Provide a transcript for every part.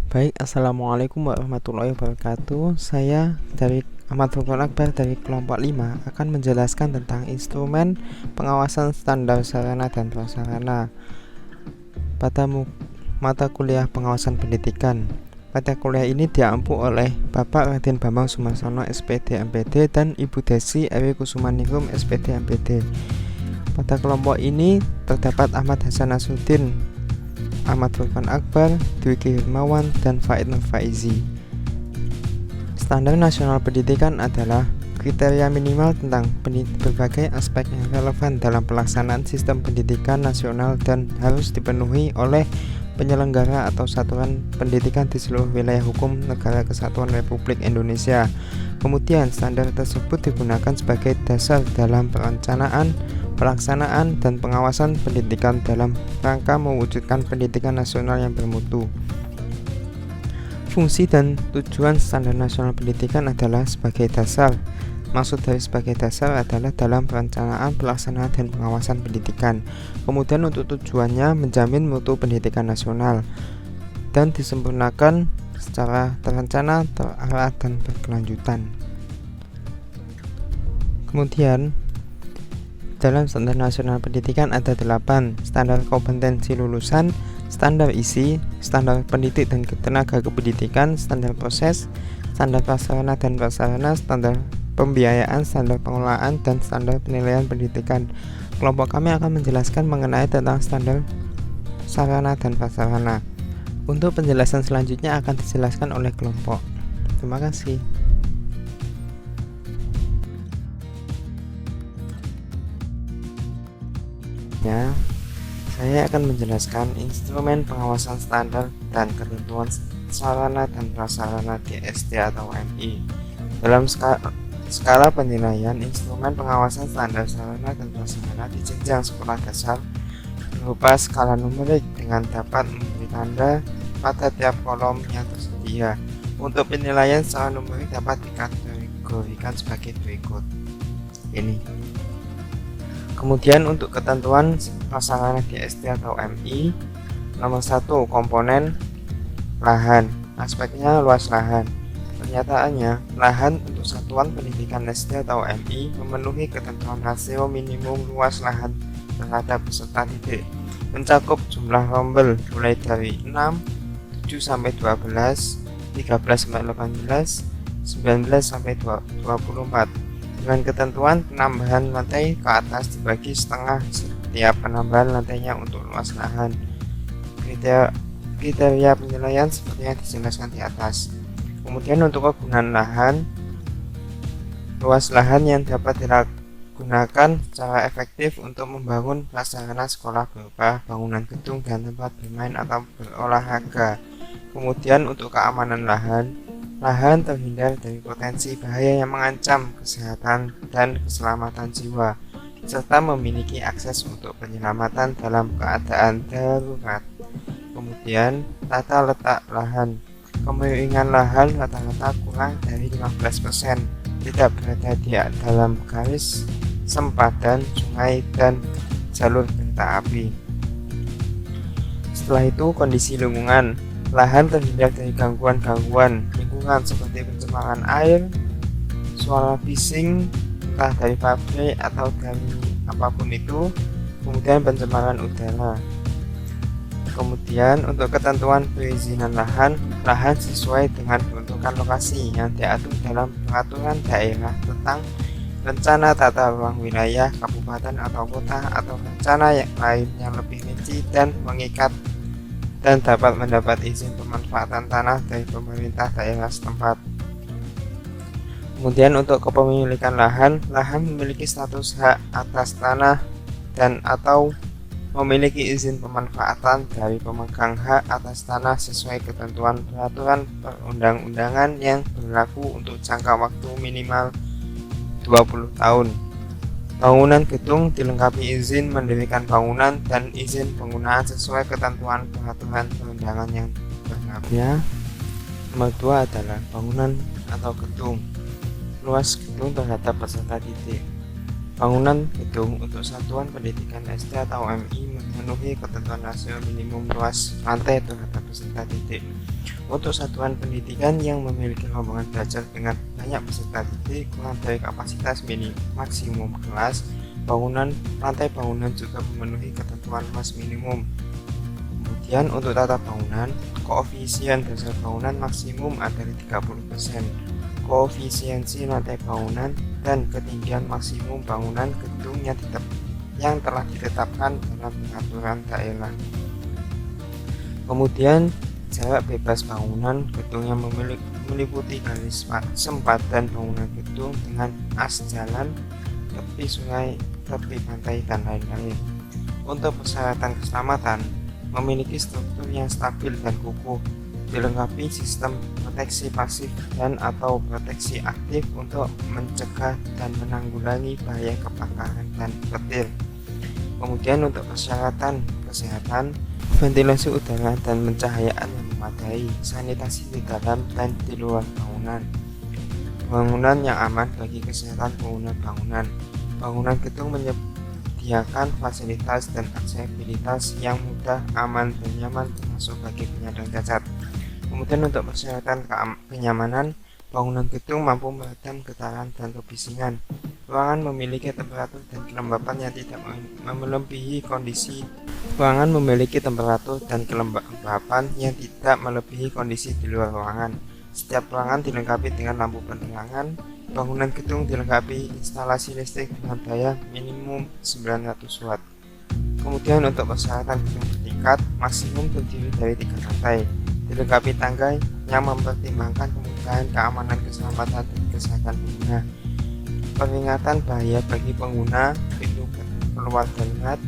Baik, Assalamualaikum warahmatullahi wabarakatuh. Saya dari Ahmad Furqan Akbar dari kelompok 5 akan menjelaskan tentang instrumen pengawasan standar sarana dan prasarana pada mata kuliah pengawasan pendidikan. Pada kuliah ini diampu oleh Bapak Raden Bambang Sumarsono SPD MPD dan Ibu Desi Ewi Kusumaningrum SPD MPD. Pada kelompok ini terdapat Ahmad Hasan Nasruddin, Ahmad Furqan Akbar, Dwiki Hermawan, dan Faid Nur Faizi. Standar nasional pendidikan adalah kriteria minimal tentang berbagai aspek yang relevan dalam pelaksanaan sistem pendidikan nasional dan harus dipenuhi oleh penyelenggara atau satuan pendidikan di seluruh wilayah hukum Negara Kesatuan Republik Indonesia. Kemudian standar tersebut digunakan sebagai dasar dalam perencanaan, pelaksanaan, dan pengawasan pendidikan dalam rangka mewujudkan pendidikan nasional yang bermutu. Fungsi dan tujuan standar nasional pendidikan adalah sebagai dasar. Maksud dari sebagai dasar adalah dalam perencanaan, pelaksanaan, dan pengawasan pendidikan. Kemudian untuk tujuannya menjamin mutu pendidikan nasional dan disempurnakan secara terencana, terarah, dan berkelanjutan. Kemudian dalam standar nasional pendidikan ada 8 standar kompetensi lulusan, standar isi, standar pendidik dan tenaga kependidikan, standar proses, standar prasarana dan prasarana, standar pembiayaan, standar pengelolaan, dan standar penilaian pendidikan. Kelompok kami akan menjelaskan mengenai tentang standar sarana dan prasarana. Untuk penjelasan selanjutnya akan dijelaskan oleh kelompok. Terima kasih. Saya akan menjelaskan instrumen pengawasan standar dan ketentuan sarana dan prasarana di SD atau MI. Dalam skala penilaian, instrumen pengawasan standar sarana dan prasarana di jenjang sekolah dasar berupa skala numerik dengan dapat memberi tanda pada tiap kolom yang tersedia. Untuk penilaian secara numerik dapat dikategorikan sebagai berikut. Kemudian untuk ketentuan prasarana di SD atau MI, nomor 1 komponen lahan, aspeknya luas lahan. Pernyataannya, lahan untuk satuan pendidikan SD atau MI memenuhi ketentuan rasio minimum luas lahan terhadap peserta didik, mencakup jumlah rombel mulai dari 6, 7 sampai 12, 13 sampai 18, 19 sampai 24. Dengan ketentuan penambahan lantai ke atas dibagi setengah setiap penambahan lantainya untuk luas lahan. Kriteria penilaian seperti yang dijelaskan di atas. Kemudian untuk kegunaan lahan, luas lahan yang dapat digunakan secara efektif untuk membangun prasarana sekolah berupa bangunan gedung dan tempat bermain atau berolahraga. Kemudian untuk keamanan lahan terhindar dari potensi bahaya yang mengancam kesehatan dan keselamatan jiwa, serta memiliki akses untuk penyelamatan dalam keadaan darurat. Kemudian, tata letak lahan. Kemiringan lahan rata-rata kurang dari 15%, tidak berada di dalam garis sempadan sungai dan jalur kereta api. Setelah itu, kondisi lingkungan. Lahan terhindar dari gangguan lingkungan seperti pencemaran air, suara bising entah dari pabrik atau dari apapun itu, kemudian pencemaran udara. Kemudian untuk ketentuan perizinan lahan sesuai dengan peruntukan lokasi yang diatur dalam peraturan daerah tentang rencana tata ruang wilayah kabupaten atau kota atau rencana yang lain yang lebih rinci dan mengikat dan dapat mendapat izin pemanfaatan tanah dari pemerintah daerah setempat. Kemudian untuk kepemilikan lahan memiliki status hak atas tanah dan atau memiliki izin pemanfaatan dari pemegang hak atas tanah sesuai ketentuan peraturan perundang-undangan yang berlaku untuk jangka waktu minimal 20 tahun. Bangunan gedung dilengkapi izin mendirikan bangunan dan izin penggunaan sesuai ketentuan peraturan perundangan yang berlaku. Nomor 2 adalah bangunan atau gedung. Luas gedung terhadap peserta didik. Bangunan gedung untuk satuan pendidikan SD atau MI memenuhi ketentuan rasio minimum luas lantai terhadap peserta didik. Untuk satuan pendidikan yang memiliki rombongan belajar dengan banyak peserta didik kurang dari kapasitas maksimum kelas, lantai bangunan juga memenuhi ketentuan luas minimum. Kemudian untuk tata bangunan, koefisien dasar bangunan maksimum adalah 30%. Koefisiensi lantai bangunan dan ketinggian maksimum bangunan gedung yang telah ditetapkan dalam peraturan daerah. Kemudian jarak bebas bangunan gedung yang meliputi garis sempatan bangunan gedung dengan as jalan, tepi sungai, tepi pantai, dan lain-lain. Untuk persyaratan keselamatan, memiliki struktur yang stabil dan kukuh, dilengkapi sistem proteksi pasif dan atau proteksi aktif untuk mencegah dan menanggulangi bahaya kebakaran dan petir. Kemudian untuk persyaratan kesehatan, ventilasi udara dan pencahayaan yang memadai, sanitasi di dalam dan di luar bangunan yang aman bagi kesehatan pengguna bangunan gedung menyediakan fasilitas dan aksesibilitas yang mudah, aman, dan nyaman termasuk bagi penyandang cacat. Kemudian untuk persyaratan kenyamanan, bangunan gedung mampu meredam getaran dan kebisingan. Ruangan memiliki temperatur dan kelembapan yang tidak melebihi kondisi di luar ruangan. Setiap ruangan dilengkapi dengan lampu penerangan. Bangunan gedung dilengkapi instalasi listrik dengan daya minimum 900 watt. Kemudian untuk persyaratan gedung bertingkat, maksimum terdiri dari 3 lantai. Dilengkapi tangga yang mempertimbangkan kemudahan, keamanan, keselamatan, dan kesehatan pengguna. Peringatan bahaya bagi pengguna, pintu keluar darurat,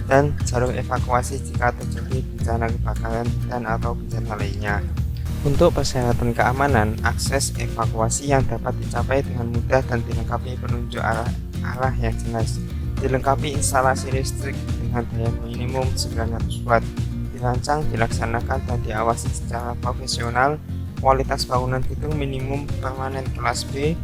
dan jalur evakuasi jika terjadi bencana kebakaran dan atau bencana lainnya. Untuk persyaratan keamanan, akses evakuasi yang dapat dicapai dengan mudah dan dilengkapi penunjuk arah yang jelas. Dilengkapi instalasi listrik dengan daya minimum 900 watt. Dirancang, dilaksanakan, dan diawasi secara profesional. Kualitas bangunan gedung minimum permanen kelas B.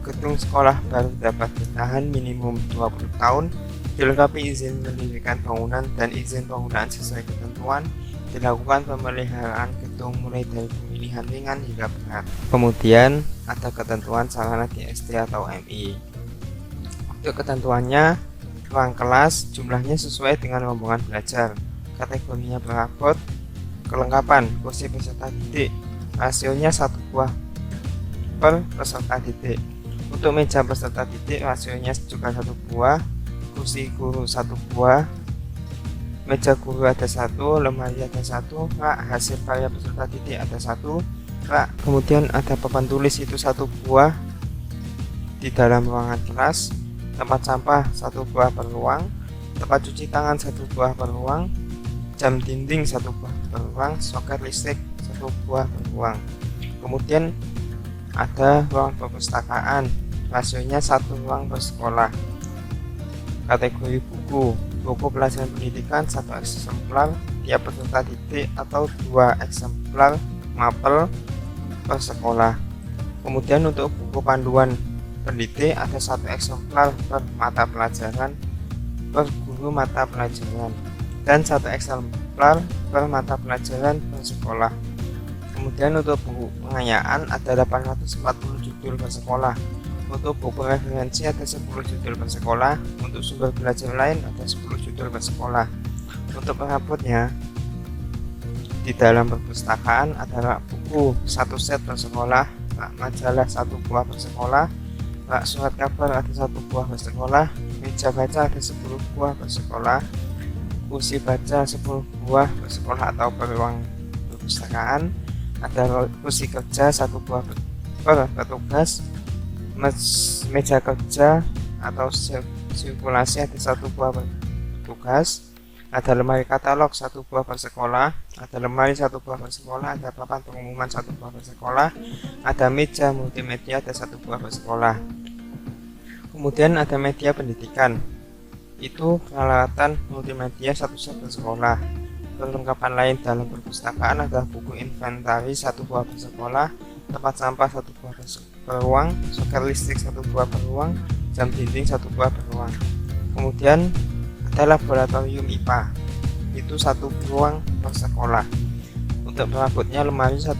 Gedung sekolah baru dapat bertahan minimum 20 tahun. Dilengkapi izin mendirikan bangunan dan izin penggunaan sesuai ketentuan. Dilakukan pemeliharaan gedung mulai dari pemilihan ringan hingga berat. Kemudian ada ketentuan sarana di SD atau MI. Untuk ketentuannya, ruang kelas jumlahnya sesuai dengan rombongan belajar. Kategorinya berapot. Kelengkapan kursi peserta didik, rasionya 1 buah per peserta didik. Untuk meja peserta didik, rasionya juga 1 buah. Kursi guru 1 buah. Meja guru ada 1, lemari ada 1, rak hasil karya peserta didik ada 1 rak. Kemudian ada papan tulis itu 1 buah di dalam ruangan kelas. Tempat sampah 1 buah per ruang. Tempat cuci tangan 1 buah per ruang. Jam dinding 1 buah per ruang. Soket listrik 1 buah per ruang. Kemudian ada ruang perpustakaan, rasionya 1 ruang per sekolah. Kategori buku pelajaran pendidikan 1 eksemplar tiap peserta didik atau 2 eksemplar mapel per sekolah. Kemudian untuk buku panduan pendidik ada 1 eksemplar per mata pelajaran per guru mata pelajaran dan 1 eksemplar per mata pelajaran per sekolah. Kemudian untuk buku pengayaan ada 840 judul per sekolah. Untuk buku referensi ada 10 judul per sekolah. Untuk sumber belajar lain ada 10 judul per sekolah. Untuk perabotnya, di dalam perpustakaan ada rak buku 1 set per sekolah, rak majalah 1 buah per sekolah, rak surat kabar ada 1 buah per sekolah, meja baca ada 10 buah per sekolah, kursi baca 10 buah per sekolah atau per ruang perpustakaan, ada kursi kerja 1 buah per petugas, meja kerja atau sirkulasi ada 1 buah per petugas, ada lemari katalog 1 buah per sekolah, ada lemari 1 buah per sekolah, ada papan pengumuman 1 buah per sekolah, ada meja multimedia ada 1 buah per sekolah. Kemudian ada media pendidikan, itu peralatan multimedia 1 set per sekolah. Perlengkapan lain dalam perpustakaan ada buku inventaris 1 buah per sekolah, tempat sampah 1 buah per ruang, soket listrik 1 buah per ruang, jam dinding 1 buah beruang. Kemudian ada laboratorium IPA, itu 1 ruang per sekolah. Untuk perabotnya lemari 1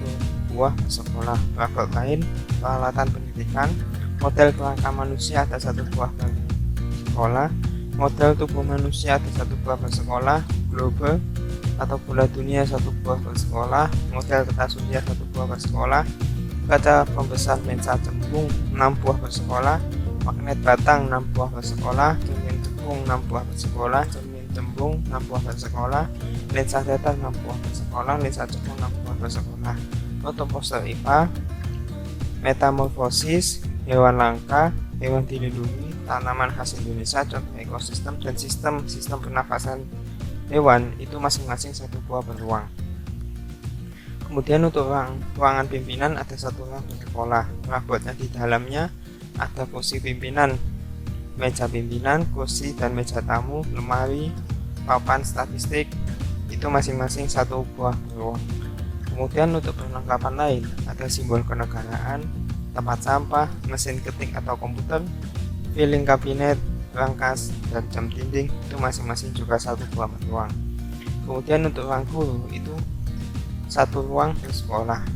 buah per sekolah. Perabot lain peralatan pendidikan, model kerangka manusia ada 1 buah per sekolah, model tubuh manusia ada 1 buah per sekolah, globe atau bola dunia 1 buah per sekolah, model kertas ujian 1 buah per sekolah, kaca pembesar lensa cembung 6 buah per sekolah, magnet batang 6 buah per sekolah, cermin cembung 6 buah per sekolah, cermin cembung 6 buah per sekolah, lensa datar 6 buah per sekolah, lensa cembung 6 buah per sekolah. Untuk poster IPA, metamorfosis, hewan langka, hewan dilindungi, tanaman khas Indonesia, contoh ekosistem, dan sistem pernafasan hewan itu masing-masing 1 buah per ruang. Kemudian untuk ruangan pimpinan ada 1 ruang per sekolah. Perabotnya di dalamnya ada kursi pimpinan, meja pimpinan, kursi dan meja tamu, lemari, papan statistik, itu masing-masing 1 buah per ruang. Kemudian untuk perlengkapan lain ada simbol kenegaraan, tempat sampah, mesin ketik atau komputer, filing kabinet, rangkas, dan jam dinding itu masing-masing juga 1 buah per ruang. Kemudian untuk ruang guru itu 1 ruang per sekolah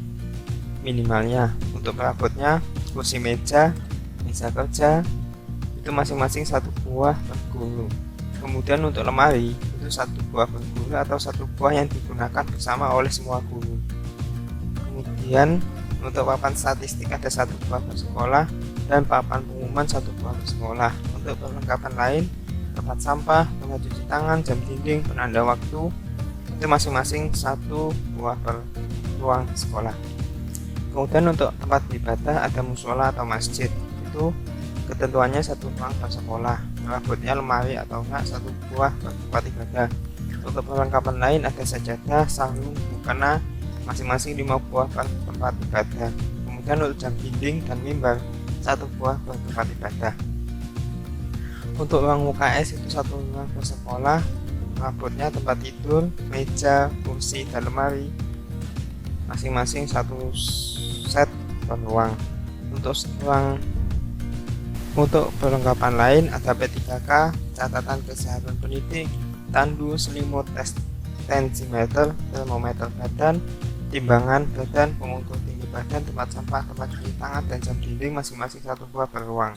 minimalnya. Untuk perabotnya kursi meja kerja itu masing-masing 1 buah per guru. Kemudian untuk lemari itu 1 buah per guru atau 1 buah yang digunakan bersama oleh semua guru. Kemudian untuk papan statistik ada 1 buah per sekolah dan papan pengumuman 1 buah per sekolah. Untuk perlengkapan lain, tempat sampah, tempat cuci tangan, jam dinding, penanda waktu itu masing-masing 1 buah per ruang sekolah. Kemudian untuk tempat ibadah ada musola atau masjid, itu ketentuannya 1 ruang per sekolah. Perabotnya lemari atau rak 1 buah per tempat ibadah. Untuk perlengkapan lain ada sajadah, sarung, mukena masing-masing 5 buah per tempat ibadah. Kemudian untuk jam dinding dan mimbar 1 buah per tempat ibadah. Untuk ruang UKS itu 1 ruang per sekolah. Perabotnya tempat tidur, meja, kursi, dan lemari masing-masing 1 set per ruang. Untuk perlengkapan lain ada P3K, catatan kesehatan pendidik, tandu, selimut, tes tensimeter, termometer badan, timbangan badan, pengukur tinggi badan, tempat sampah, tempat cuci tangan, dan jam dinding masing-masing 1 buah per ruang.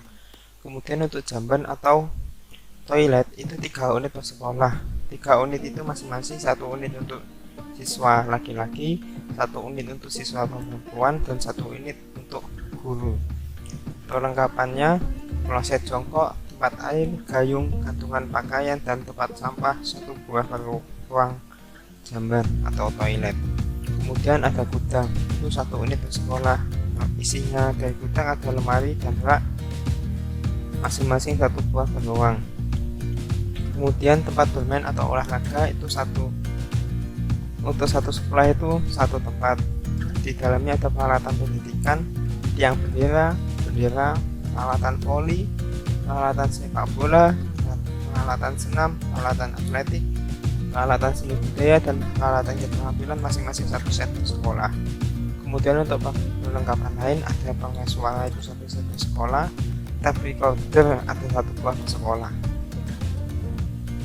Kemudian untuk jamban atau toilet itu 3 unit per sekolah. 3 unit itu masing-masing 1 unit untuk siswa laki-laki, 1 unit untuk siswa perempuan, dan 1 unit untuk guru. Perlengkapannya kloset jongkok, tempat air, gayung, gantungan pakaian, dan tempat sampah 1 buah per ruang jamban atau toilet. Kemudian ada gudang, itu 1 unit per sekolah. Isinya dari gudang ada lemari dan rak masing-masing 1 buah per ruang. Kemudian tempat bermain atau olahraga itu 1. Untuk 1 sekolah itu 1 tempat. Di dalamnya ada peralatan pendidikan, tiang bendera, peralatan voli, peralatan sepak bola, peralatan senam, peralatan atletik, peralatan seni budaya, dan peralatan keterampilan masing-masing 1 set per sekolah. Kemudian untuk perlengkapan lain ada pengeras suara itu 1 set per sekolah, tape recorder ada 1 buah per sekolah.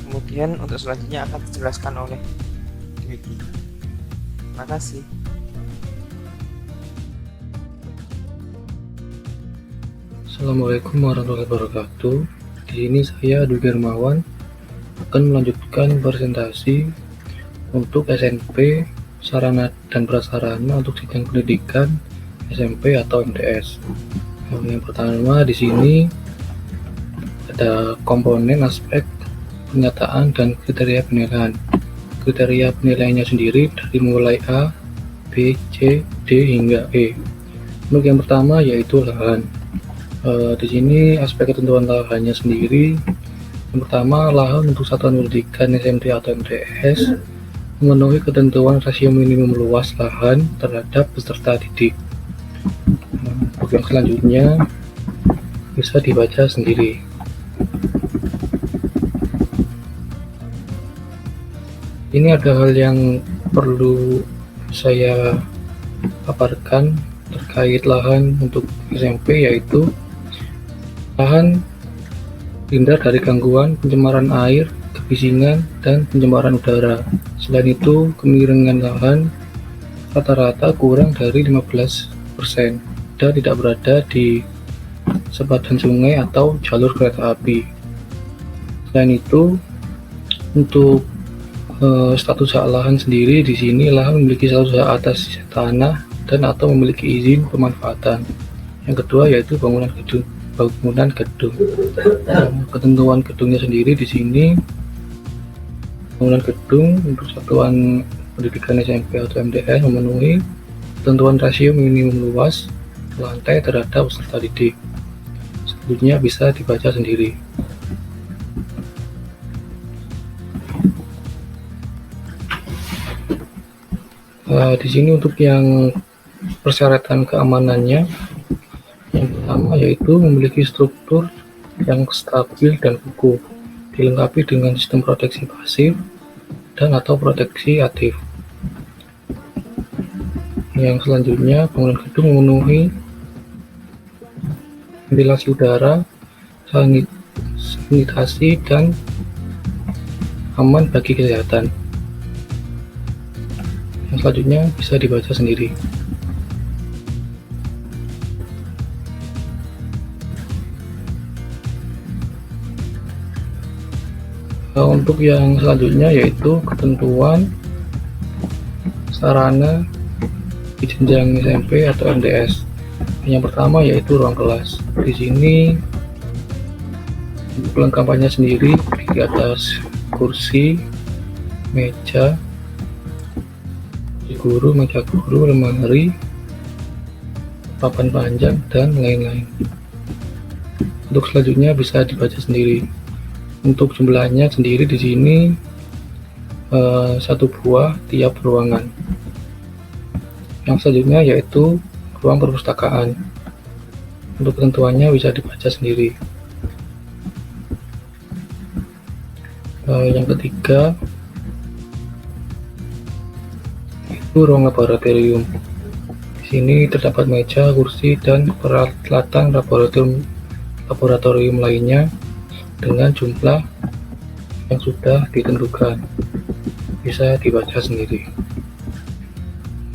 Kemudian untuk selanjutnya akan dijelaskan oleh Dwiki. Terima kasih. Assalamualaikum warahmatullahi wabarakatuh. Di sini saya Dwiki Hermawan akan melanjutkan presentasi untuk SMP, sarana dan prasarana untuk jenjang pendidikan SMP atau MTS. Yang pertama di sini ada komponen aspek penyataan dan kriteria penilaian. Kriteria penilaiannya sendiri dari mulai A, B, C, D hingga E. Untuk yang pertama yaitu lahan. Di sini aspek ketentuan lahannya sendiri. Yang pertama, lahan untuk satuan pendidikan SMP atau MTS memenuhi ketentuan rasio minimum luas lahan terhadap peserta didik. Untuk yang selanjutnya bisa dibaca sendiri. Ini ada hal yang perlu saya paparkan terkait lahan untuk SMP, yaitu lahan terhindar dari gangguan pencemaran air, kebisingan, dan pencemaran udara. Selain itu, kemiringan lahan rata-rata kurang dari 15% dan tidak berada di sepadan sungai atau jalur kereta api. Selain itu, untuk status hak lahan sendiri, di sini lahan memiliki status hak atas tanah dan atau memiliki izin pemanfaatan. Yang kedua yaitu bangunan gedung. Ketentuan gedungnya sendiri di sini, bangunan gedung untuk satuan pendidikan SMP atau MTS memenuhi ketentuan rasio minimum luas lantai terhadap peserta didik. Selanjutnya bisa dibaca sendiri. Di sini untuk yang persyaratan keamanannya, yang pertama yaitu memiliki struktur yang stabil dan kukuh, dilengkapi dengan sistem proteksi pasif dan atau proteksi aktif. Yang selanjutnya, bangunan gedung memenuhi ventilasi udara, sanitasi, dan aman bagi kesehatan. Yang selanjutnya bisa dibaca sendiri. Untuk yang selanjutnya yaitu ketentuan sarana di jenjang SMP atau MTS. Yang pertama yaitu ruang kelas. Di sini kelengkapannya sendiri di atas kursi, meja guru, meja guru, lemari, papan panjang, dan lain-lain. Untuk selanjutnya bisa dibaca sendiri. Untuk jumlahnya sendiri di sini 1 buah tiap ruangan. Yang selanjutnya yaitu ruang perpustakaan. Untuk ketentuannya bisa dibaca sendiri. Yang ketiga itu ruang laboratorium. Di sini terdapat meja, kursi, dan peralatan laboratorium lainnya dengan jumlah yang sudah ditentukan. Bisa dibaca sendiri.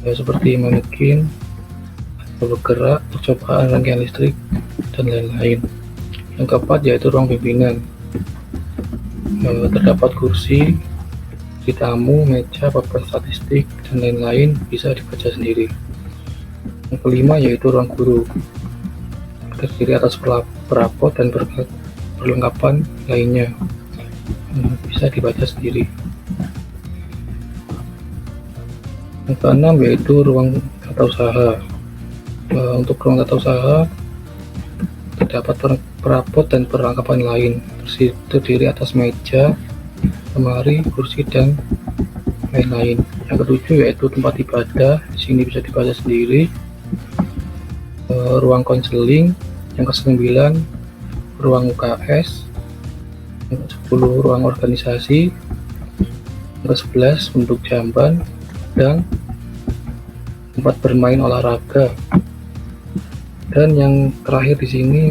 Seperti manekin, bergerak, percobaan rangkaian listrik, dan lain-lain. Yang keempat yaitu ruang pimpinan. Terdapat kursi tamu, meja, papan statistik, dan lain-lain, bisa dibaca sendiri. Yang kelima yaitu ruang guru. Terdiri atas perabot dan perlengkapan lainnya, bisa dibaca sendiri. Yang keenam yaitu ruang tata usaha. Untuk ruang tata usaha terdapat perabot dan perlengkapan lain, terdiri atas meja, lemari, kursi, dan lain-lain. Yang ketujuh yaitu tempat ibadah. Di sini bisa dibaca sendiri. Ruang konseling. Yang kesembilan ruang UKS. Yang ke-10 ruang organisasi. Yang ke-11 bentuk jamban dan tempat bermain olahraga. Dan yang terakhir di sini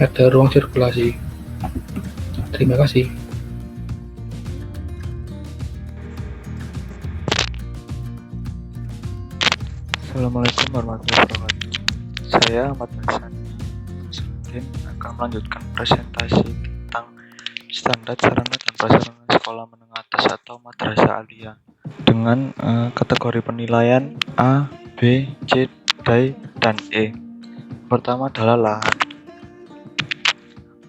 ada ruang sirkulasi. Terima kasih. Assalamualaikum warahmatullahi wabarakatuh. Saya Ahmad Hasan Mungkin akan melanjutkan presentasi tentang standar sarana dan prasarana sekolah menengah atas atau madrasah aliyah dengan kategori penilaian A, B, C, D, dan E. Pertama adalah lahan.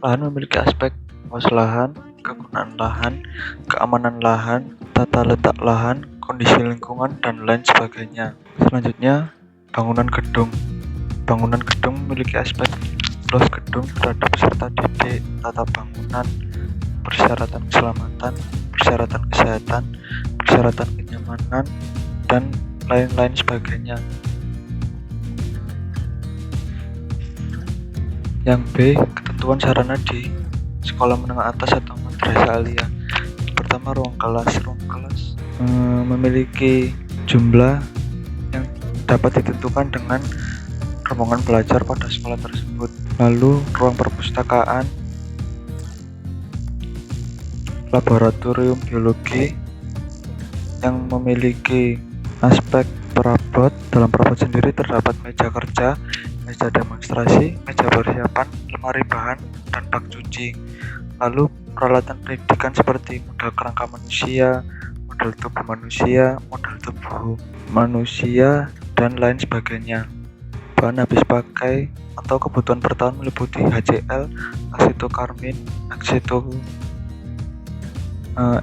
Lahan memiliki aspek luas lahan, kegunaan lahan, keamanan lahan, tata letak lahan, kondisi lingkungan, dan lain sebagainya. Selanjutnya, bangunan gedung. Bangunan gedung memiliki aspek luas gedung terhadap peserta didik, tata bangunan, persyaratan keselamatan, persyaratan kesehatan, persyaratan kenyamanan, dan lain-lain sebagainya. Yang B, ketentuan sarana di sekolah menengah atas atau madrasah aliyah. Pertama, ruang kelas. Ruang kelas memiliki jumlah yang dapat ditentukan dengan rombongan belajar pada sekolah tersebut. Lalu ruang perpustakaan laboratorium biologi yang memiliki aspek perabot. Dalam perabot sendiri terdapat meja kerja, meja demonstrasi, meja persiapan, lemari bahan, dan bak cuci. Lalu peralatan pendidikan seperti model kerangka manusia, model tubuh manusia, dan lain sebagainya. Bahan habis pakai atau kebutuhan per tahun meliputi HCl, asetokarmin,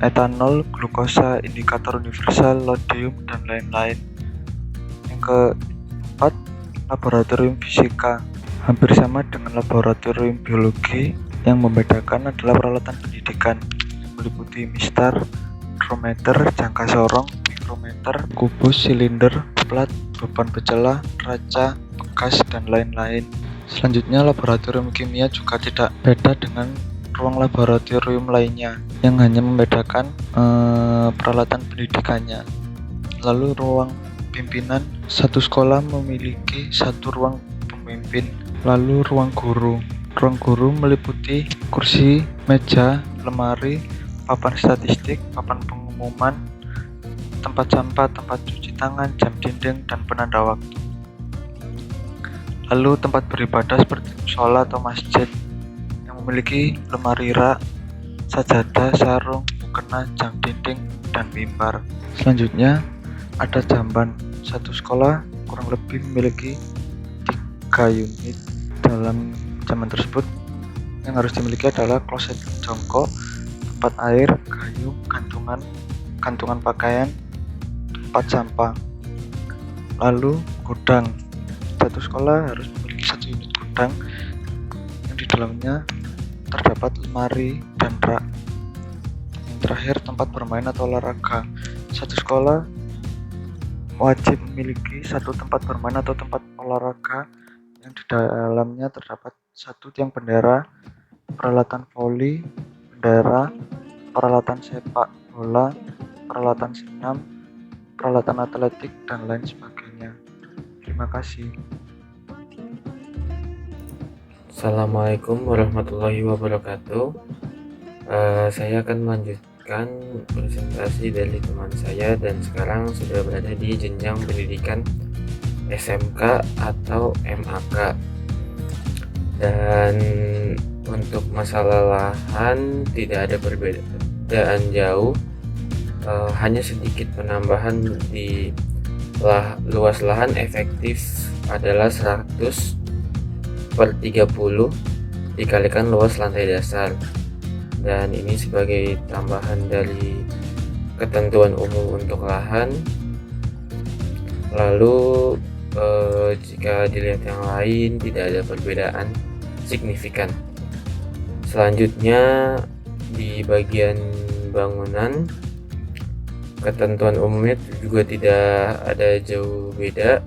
etanol, glukosa, indikator universal, lodium, dan lain-lain. Yang keempat, laboratorium fisika. Hampir sama dengan laboratorium biologi, yang membedakan adalah peralatan pendidikan, meliputi mistar, hidrometer, jangka sorong, mikrometer, kubus, silinder, plat, beban pecela, raca, bekas, dan lain-lain. Selanjutnya, laboratorium kimia juga tidak beda dengan ruang laboratorium lainnya, yang hanya membedakan peralatan pendidikannya. Lalu ruang pimpinan, satu sekolah memiliki satu ruang pemimpin. Lalu ruang guru. Ruang guru meliputi kursi, meja, lemari, papan statistik, papan pengumuman, tempat sampah, tempat cuci tangan, jam dinding, dan penanda waktu. Lalu tempat beribadah seperti musola atau masjid yang memiliki lemari rak, sajadah, sarung, mukena, jam dinding, dan mimbar. Selanjutnya ada jamban. Satu sekolah kurang lebih memiliki 3 unit. Dalam jamban tersebut yang harus dimiliki adalah kloset jongkok, tempat air, gayung, kantungan pakaian, tempat sampah. Lalu gudang. Satu sekolah harus memiliki 1 unit gudang yang di dalamnya terdapat lemari dan rak. Yang terakhir, tempat bermain atau olahraga. Satu sekolah wajib memiliki 1 tempat bermain atau tempat olahraga yang di dalamnya terdapat 1 tiang bendera, peralatan voli, bendera, peralatan sepak bola, peralatan senam, peralatan atletik, dan lain sebagainya. Terima kasih. Assalamualaikum warahmatullahi wabarakatuh. Saya akan melanjutkan presentasi dari teman saya dan sekarang sudah berada di jenjang pendidikan SMK atau MAK. Dan untuk masalah lahan tidak ada perbedaan jauh, hanya sedikit penambahan di luas lahan efektif adalah 100/30 dikalikan luas lantai dasar, dan ini sebagai tambahan dari ketentuan umum untuk lahan. Lalu jika dilihat yang lain tidak ada perbedaan signifikan. Selanjutnya di bagian bangunan, ketentuan umumnya juga tidak ada jauh beda.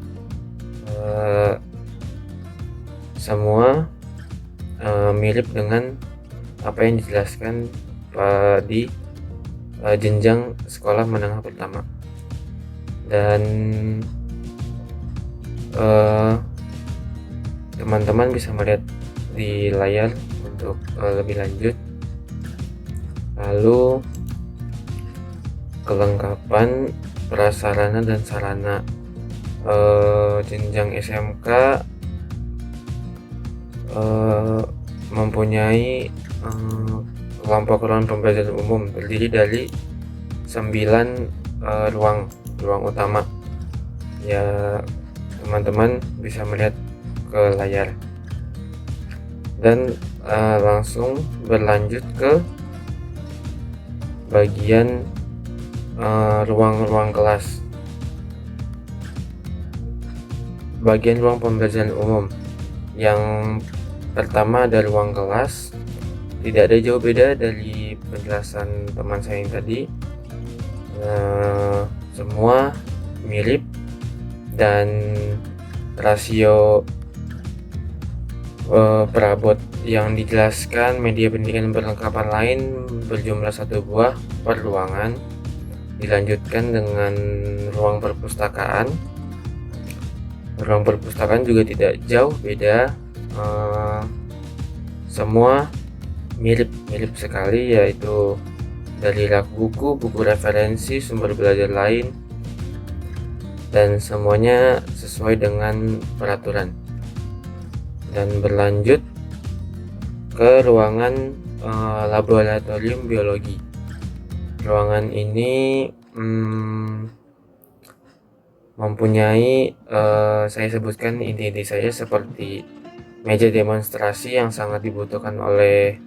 Semua mirip dengan apa yang dijelaskan di jenjang sekolah menengah pertama. Dan teman-teman bisa melihat di layar untuk lebih lanjut. Lalu kelengkapan prasarana dan sarana jenjang SMK mempunyai kelompok ruang pembelajaran umum terdiri dari 9 ruang utama. Ya, teman-teman bisa melihat ke layar dan langsung berlanjut ke bagian ruang kelas. Bagian ruang pembelajaran umum yang pertama ada ruang kelas. Tidak ada jauh beda dari penjelasan teman saya yang tadi. Semua mirip dan rasio perabot yang dijelaskan media pendidikan perlengkapan lain berjumlah 1 buah per ruangan. Dilanjutkan dengan ruang perpustakaan. Ruang perpustakaan juga tidak jauh beda, semua mirip sekali, yaitu dari rak buku, buku referensi, sumber belajar lain, dan semuanya sesuai dengan peraturan. Dan berlanjut ke ruangan laboratorium biologi. Ruangan ini mempunyai saya sebutkan inti-inti saja seperti meja demonstrasi yang sangat dibutuhkan oleh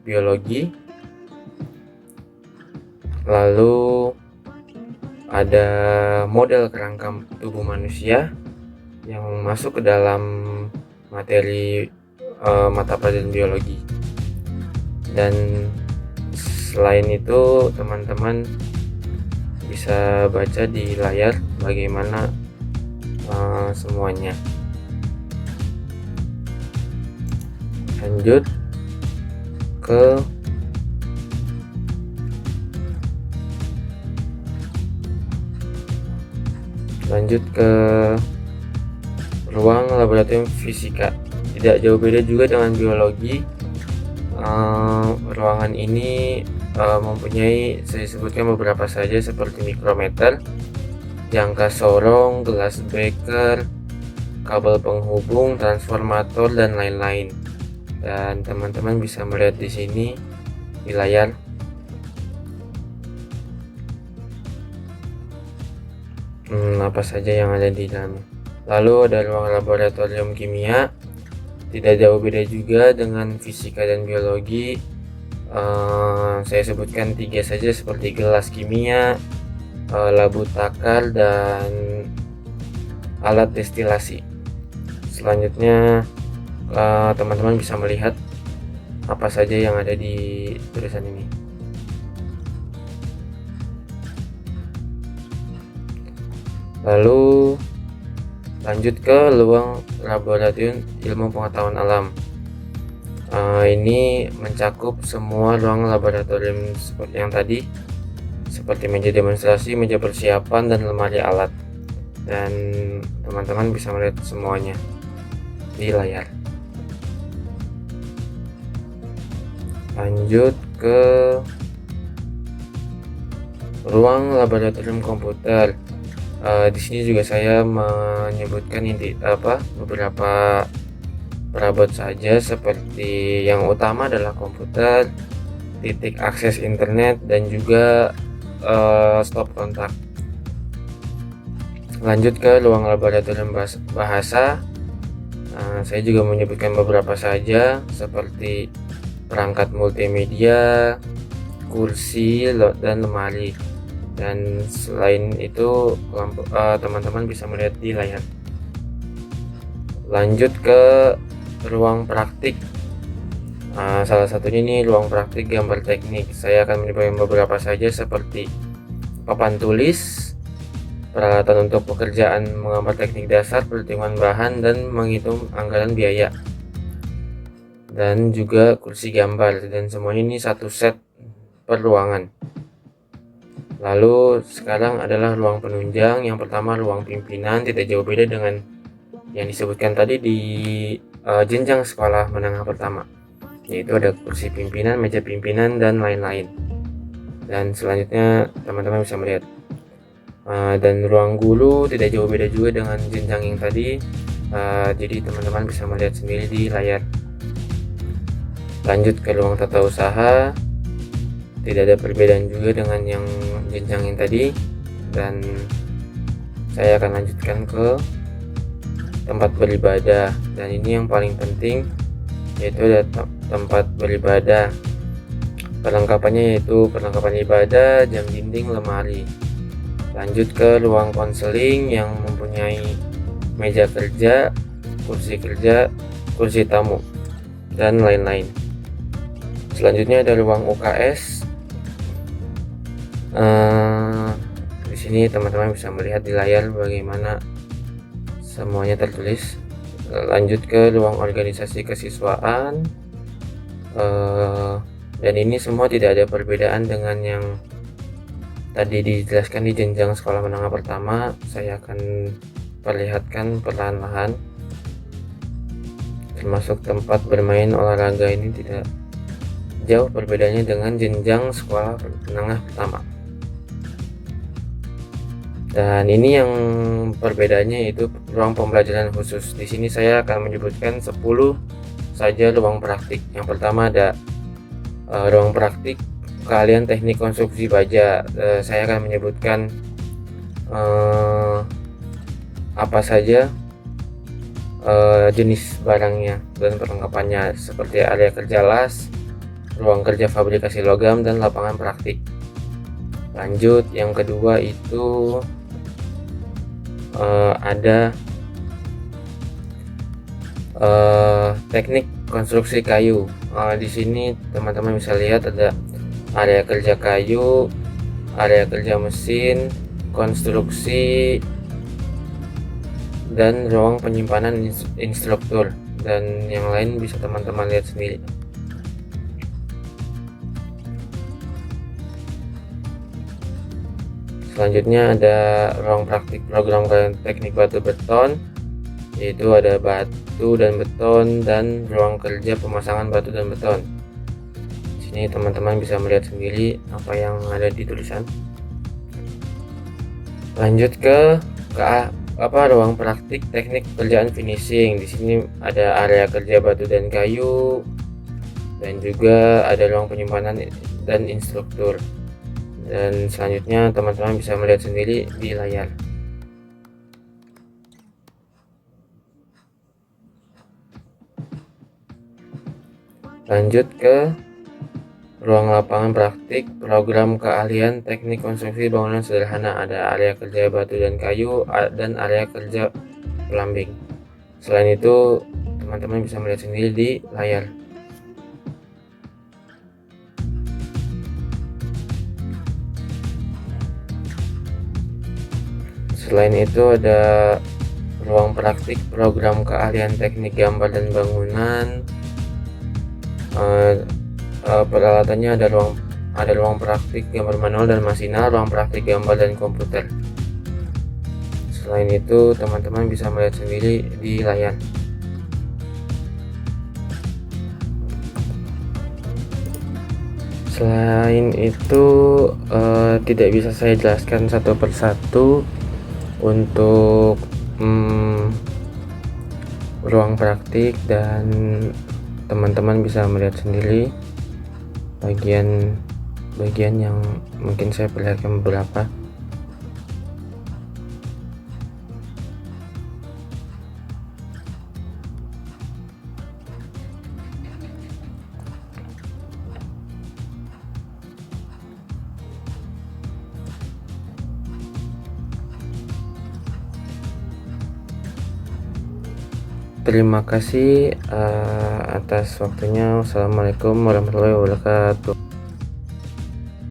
biologi. Lalu ada model kerangka tubuh manusia yang masuk ke dalam materi mata pelajaran biologi. Dan selain itu teman-teman bisa baca di layar bagaimana semuanya. Lanjut ke ruang laboratorium fisika. Tidak jauh beda juga dengan biologi. Ruangan ini mempunyai, saya sebutkan beberapa saja, seperti mikrometer, jangka sorong, gelas beker, kabel penghubung, transformator, dan lain-lain. Dan teman-teman bisa melihat di sini di layar. Apa saja yang ada di dalamnya. Lalu ada ruang laboratorium kimia. Tidak jauh beda juga dengan fisika dan biologi. Saya sebutkan 3 saja, seperti gelas kimia, labu takar, dan alat destilasi. Selanjutnya teman-teman bisa melihat apa saja yang ada di tulisan ini. Lalu lanjut ke ruang laboratorium ilmu pengetahuan alam. Ini mencakup semua ruang laboratorium seperti yang tadi, seperti meja demonstrasi, meja persiapan, dan lemari alat. Dan teman-teman bisa melihat semuanya di layar. Lanjut ke ruang laboratorium komputer. Di sini juga saya menyebutkan beberapa perabot saja, seperti yang utama adalah komputer, titik akses internet, dan juga stop kontak. Lanjut ke ruang laboratorium bahasa. Saya juga menyebutkan beberapa saja, seperti perangkat multimedia, kursi, dan lemari. Dan selain itu teman-teman bisa melihat di layar. Lanjut ke ruang praktik. Salah satunya ini ruang praktik gambar teknik. Saya akan menyebutkan beberapa saja, seperti papan tulis, peralatan untuk pekerjaan menggambar teknik dasar, perhitungan bahan, dan menghitung anggaran biaya, dan juga kursi gambar. Dan semuanya ini satu set per ruangan. Lalu sekarang adalah ruang penunjang. Yang pertama ruang pimpinan, tidak jauh beda dengan yang disebutkan tadi di jenjang sekolah menengah pertama, yaitu ada kursi pimpinan, meja pimpinan, dan lain-lain. Dan selanjutnya teman-teman bisa melihat. Dan ruang guru tidak jauh beda juga dengan jenjang yang tadi. Jadi teman-teman bisa melihat sendiri di layar. Lanjut ke ruang tata usaha. Tidak ada perbedaan juga dengan yang jenjang yang tadi. Dan saya akan lanjutkan ke tempat beribadah. Dan ini yang paling penting, yaitu ada tempat beribadah. Perlengkapannya yaitu perlengkapan ibadah, jam dinding, lemari. Lanjut ke ruang konseling yang mempunyai meja kerja, kursi tamu, dan lain-lain. Selanjutnya ada ruang UKS. Di sini teman-teman bisa melihat di layar bagaimana semuanya tertulis. Lanjut ke ruang organisasi kesiswaan. Dan ini semua tidak ada perbedaan dengan yang tadi dijelaskan di jenjang sekolah menengah pertama. Saya akan perlihatkan perlahan-lahan. Termasuk tempat bermain olahraga ini tidak jauh perbedaannya dengan jenjang sekolah menengah pertama. Dan ini yang perbedaannya itu ruang pembelajaran khusus. Di sini saya akan menyebutkan 10 saja ruang praktik. Yang pertama ada ruang praktik keahlian teknik konstruksi baja. Saya akan menyebutkan apa saja jenis barangnya dan perlengkapannya, seperti area kerja las, ruang kerja fabrikasi logam, dan lapangan praktik. Lanjut, yang kedua itu ada teknik konstruksi kayu. Di sini teman-teman bisa lihat ada area kerja kayu, area kerja mesin, konstruksi, dan ruang penyimpanan instruktur, dan yang lain bisa teman-teman lihat sendiri. Selanjutnya ada ruang praktik program teknik batu beton, yaitu ada batu dan beton, dan ruang kerja pemasangan batu dan beton. Di sini teman-teman bisa melihat sendiri apa yang ada di tulisan. Lanjut ke ruang praktik teknik pekerjaan finishing. Di sini ada area kerja batu dan kayu, dan juga ada ruang penyimpanan dan instruktur. Dan selanjutnya teman-teman bisa melihat sendiri di layar. Lanjut ke ruang lapangan praktik program keahlian teknik konstruksi bangunan sederhana. Ada area kerja batu dan kayu dan area kerja plumbing. Selain itu teman-teman bisa melihat sendiri di layar. Selain itu ada ruang praktik program keahlian teknik gambar dan bangunan. Peralatannya ada ruang praktik gambar manual dan masinal, ruang praktik gambar dan komputer. Selain itu teman-teman bisa melihat sendiri di layar. Selain itu tidak bisa saya jelaskan satu persatu untuk ruang praktik, dan teman-teman bisa melihat sendiri bagian yang mungkin saya perlihatkan beberapa. Terima kasih atas waktunya. Wassalamualaikum warahmatullahi wabarakatuh.